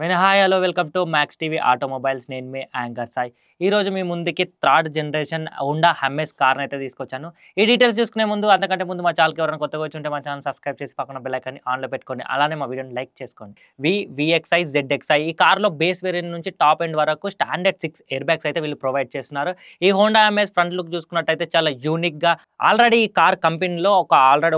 Hi hello welcome to max TV automobiles. నేను మీ anchor Sai. ఈరోజు మీ ముందుకి థర్డ్ జనరేషన్ హోండా హమ్మేస్ కార్ని అయితే తీసుకొచ్చాను. ఈ డీటెయిల్స్ చూసుకునే ముందు అంతకంటే ముందు మా ఛానల్కి ఎవరైనా కొత్తగా వచ్చి ఉంటే మా ఛానల్ సబ్స్క్రైబ్ చేసి పక్కన బెల్ ఐకాన్ని ఆన్లో పెట్టుకోండి. అలానే మా వీడియోని లైక్ చేసుకోండి. VXI ZXI ఈ కార్లో బేస్ వేరియంట్ నుంచి టాప్ ఎండ్ వరకు స్టాండర్డ్ 6 ఎయిర్ బ్యాగ్స్ అయితే వీళ్ళు ప్రొవైడ్ చేస్తున్నారు. ఈ హోండా హమ్మేస్ ఫ్రంట్ లుక్ చూసుకున్నట్టయితే చాలా యూనిక్గా ఆల్రెడీ ఈ కార్ కంపెనీలో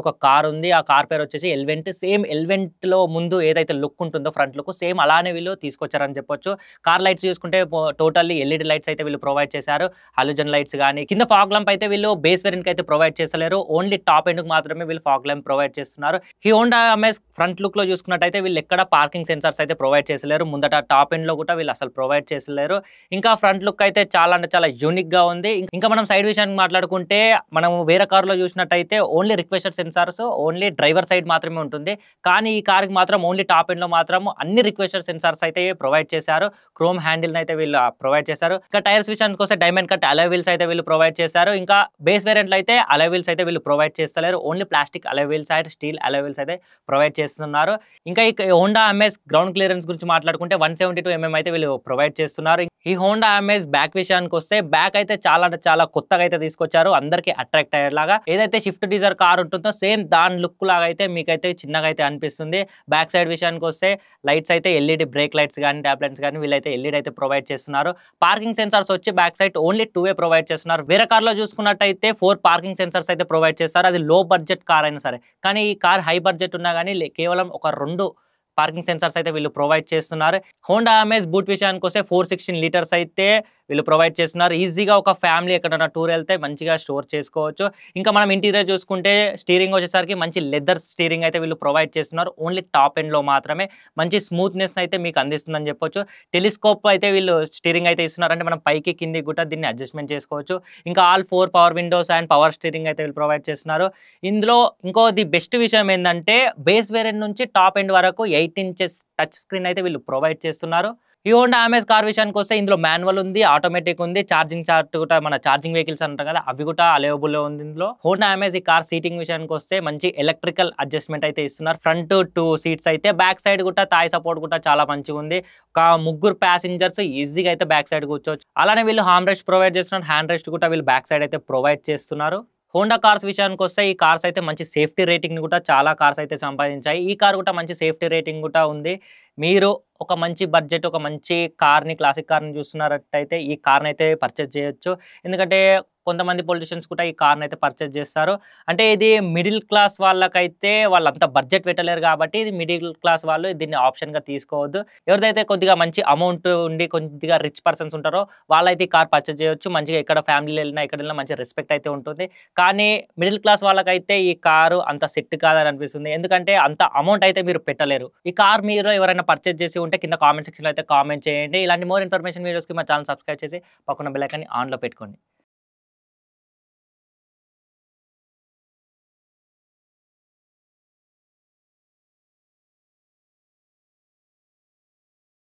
ఒక కార్ ఉంది. ఆ కార్ పేరు వచ్చేసి ఎలివెంట్. సేమ్ ఎలివెంట్లో ముందు ఏదైతే లుక్ ఉంటుందో ఫ్రంట్ లుక్ సేమ్ అలానే వీళ్ళు తీసుకొచ్చారని చెప్పొచ్చు. కార్ లైట్స్ చూసుకుంటే టోటల్లీ LED లైట్స్ అయితే వీళ్ళు ప్రొవైడ్ చేశారు. హాలోజన్ లైట్స్ కానీ కింద ఫాగ్ ల్యాంప్ అయితే వీళ్ళు బేస్ వేరియంట్ అయితే ప్రొవైడ్ చేస్తలేరు. ఓన్లీ టాప్ ఎండ్ మాత్రమే వీళ్ళు ఫాగ్ ల్యాంప్ ప్రొవైడ్ చేస్తున్నారు. ఈ హోండా అమేజ్ ఫ్రంట్ లుక్ లో చూసుకున్నట్టయితే వీళ్ళు ఎక్కడ పార్కింగ్ సెన్సార్స్ అయితే ప్రొవైడ్ చేసలేరు. ముందట టాప్ ఎండ్ లో కూడా వీళ్ళు అసలు ప్రొవైడ్ చేసలేరు. ఇంకా ఫ్రంట్ లుక్ అయితే చాలా అంటే చాలా యూనిక్ గా ఉంది. ఇంకా మనం సైడ్ విషయానికి మాట్లాడుకుంటే మనం వేరే కార్ లో చూసినట్టయితే only requester sensors only driver side మాత్రమే ఉంటుంది. కానీ ఈ కార్ కి మాత్రం ఓన్లీ టాప్ ఎండ్ లో మాత్రం అన్ని రిక్వెస్టర్ సెన్సార్స్ అయితే ప్రొవైడ్ చేశారు. క్రోమ్ హ్యాండిల్ అయితే వీళ్ళు ప్రొవైడ్ చేశారు. ఇంకా టైర్స్ విషయానికి వస్తే డైమండ్ కట్ అలాయ్ వీల్స్ అయితే వీళ్ళు ప్రొవైడ్ చేశారు. ఇంకా బేస్ వేరియంట్ లో అయితే అలాయ్ వీల్స్ అయితే వీళ్ళు ప్రొవైడ్ చేస్తలేరు. Only plastic alloy wheels and steel alloy wheels అయితే ప్రొవైడ్ చేస్తున్నారు. ఇంకా ఈ హోండా అమేజ్ గ్రౌండ్ క్లియరెన్స్ గురించి మాట్లాడుకుంటే 172 mm అయితే వీళ్ళు ప్రొవైడ్ చేస్తున్నారు. ఈ హోండా అమేజ్ బ్యాక్ విషయానికి వస్తే బ్యాక్ అయితే చాలా అంటే చాలా కొత్తగా అయితే తీసుకొచ్చారు. అందరికి అట్రాక్ట్ అయ్యేలాగా ఏదైతే షిఫ్ట్ డిజైర్ కార్ ఉంటుందో సేమ్ దాని లుక్ లాగా అయితే మీకైతే చిన్నగా అయితే అనిపిస్తుంది. బ్యాక్ సైడ్ విషయానికి వస్తే లైట్స్ అయితే LED బ్రేక్ లైట్స్ కానీ ట్యాప్ లైట్స్ కానీ వీళ్ళైతే LED అయితే ప్రొవైడ్ చేస్తున్నారు. పార్కింగ్ సెన్సార్స్ వచ్చి బ్యాక్ సైడ్ ఓన్లీ 2 ప్రొవైడ్ చేస్తున్నారు. వేరే కార్ లో చూసుకున్నట్టయితే 4 పార్కింగ్ సెన్సార్స్ అయితే ప్రొవైడ్ చేస్తారు. అది లో బడ్జెట్ కార్ అయినా సరే. కానీ ఈ కార్ హై బడ్జెట్ ఉన్నా కానీ కేవలం ఒక 2 పార్కింగ్ సెన్సార్స్ అయితే వీళ్ళు ప్రొవైడ్ చేస్తున్నారు. హోండా అమేజ్ బూట్ విషయానికి వస్తే 416 లీటర్స్ అయితే వీళ్ళు ప్రొవైడ్ చేస్తున్నారు. ఈజీగా ఒక ఫ్యామిలీ ఎక్కడైనా టూర్ వెళ్తే మంచిగా స్టోర్ చేసుకోవచ్చు. ఇంకా మనం ఇంటీరియర్ చూసుకుంటే స్టీరింగ్ వచ్చేసరికి మంచి లెదర్ స్టీరింగ్ అయితే వీళ్ళు ప్రొవైడ్ చేస్తున్నారు. ఓన్లీ టాప్ ఎండ్ లో మాత్రమే మంచి స్మూత్నెస్ అయితే మీకు అందిస్తుందని చెప్పొచ్చు. టెలిస్కోప్ అయితే వీళ్ళు స్టీరింగ్ అయితే ఇస్తున్నారు. అంటే మనం పైకి కింది కూడా దీన్ని అడ్జస్ట్మెంట్ చేసుకోవచ్చు. ఇంకా all 4 power Windows and power steering అయితే వీళ్ళు ప్రొవైడ్ చేస్తున్నారు. ఇందులో ది బెస్ట్ విషయం ఏంటంటే బేస్ వేరియంట్ నుంచి టాప్ ఎండ్ వరకు 8 inches టచ్ స్క్రీన్ అయితే వీళ్ళు ప్రొవైడ్ చేస్తున్నారు. ఈ హోండా అమేజ్ కార్ విషయానికి వస్తే ఇందులో మాన్యువల్ ఉంది, ఆటోమేటిక్ ఉంది, ఛార్జింగ్ చార్ట్ కూడా మన ఛార్జింగ్ వెహికల్స్ అంటాం కదా అవి కూడా అవైలబుల్ ఉంది. ఇందులో హోండా అమేజ్ ఈ కార్ సీటింగ్ విషయానికి వస్తే మంచి ఎలక్ట్రికల్ అడ్జస్ట్మెంట్ అయితే ఇస్తున్నారు. ఫ్రంట్ 2 సీట్స్ అయితే బ్యాక్ సైడ్ కూడా థాయ్ సపోర్ట్ కూడా చాలా మంచిగా ఉంది. ఒక 3 ప్యాసింజర్స్ ఈజీగా అయితే బ్యాక్ సైడ్ కూర్చోవచ్చు. అలానే వీళ్ళు హార్మ్ రెస్ట్ ప్రొవైడ్ చేస్తున్నారు. హ్యాండ్ రెస్ట్ కూడా వీళ్ళు బ్యాక్ సైడ్ అయితే ప్రొవైడ్ చేస్తున్నారు. హోండా కార్స్ విషయానికి వస్తే ఈ కార్స్ అయితే మంచి సేఫ్టీ రేటింగ్ కూడా చాలా కార్స్ అయితే సంపాదించాయి. ఈ కార్ కూడా మంచి సేఫ్టీ రేటింగ్ కూడా ఉంది. మీరు ఒక మంచి బడ్జెట్ ఒక మంచి కార్ని క్లాసిక్ కార్ని చూస్తున్నట్టయితే ఈ కార్ని అయితే పర్చేస్ చేయొచ్చు. ఎందుకంటే కొంతమంది పొలిటీషియన్స్ కూడా ఈ కార్ని అయితే పర్చేస్ చేస్తారు. అంటే ఇది మిడిల్ క్లాస్ వాళ్ళకైతే వాళ్ళంతా బడ్జెట్ పెట్టలేరు కాబట్టి ఇది మిడిల్ క్లాస్ వాళ్ళు దీన్ని ఆప్షన్గా తీసుకోవద్దు. ఎవరిదైతే కొద్దిగా మంచి అమౌంట్ ఉండి కొద్దిగా రిచ్ పర్సన్స్ ఉంటారో వాళ్ళైతే ఈ కార్ పర్చేస్ చేయొచ్చు. మంచిగా ఎక్కడ ఫ్యామిలీలో వెళ్ళినా ఎక్కడ వెళ్ళినా మంచి రెస్పెక్ట్ అయితే ఉంటుంది. కానీ మిడిల్ క్లాస్ వాళ్ళకైతే ఈ కారు అంత సెట్ కాదని అనిపిస్తుంది. ఎందుకంటే అంత అమౌంట్ అయితే మీరు పెట్టలేరు. ఈ కార్ మీరు ఎవరైనా పర్చేస్ చేసి ఉంటే కింద కామెంట్ సెక్షన్లో అయితే కామెంట్ చేయండి. ఇలాంటి మోర్ ఇన్ఫర్మేషన్ వీడియోస్కి మా ఛానల్ సబ్స్క్రైబ్ చేసి పక్కన బెల్ ఐకాన్ని ఆన్లో పెట్టుకోండి.